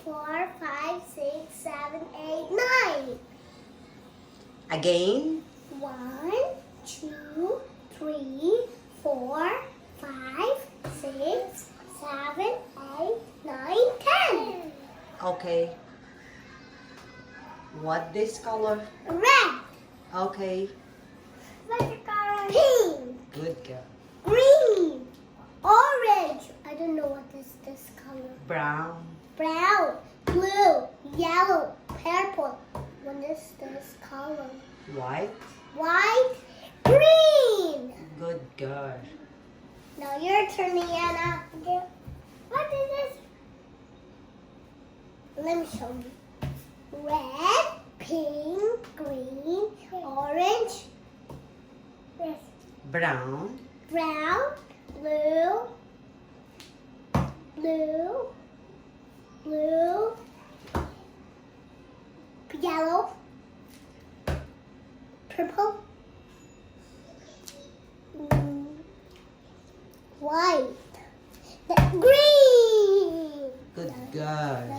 4, 5, 6, 7, 8, 9. Again. 1, 2, 3, 4, 5, 6, 7, 8, 9, 10. Okay. What this color? Red. Okay. Pink. Good girl. Green. Orange. I don't know what is this color. Brown. Brown. Blue. Yellow. Purple. What is this color? White. White. Green. Good girl. Now your turn, Iana. What is this? Let me show you. Red, pink, green, orange, Brown. brown, blue, blue, blue, yellow, purple, white, green. Good girl.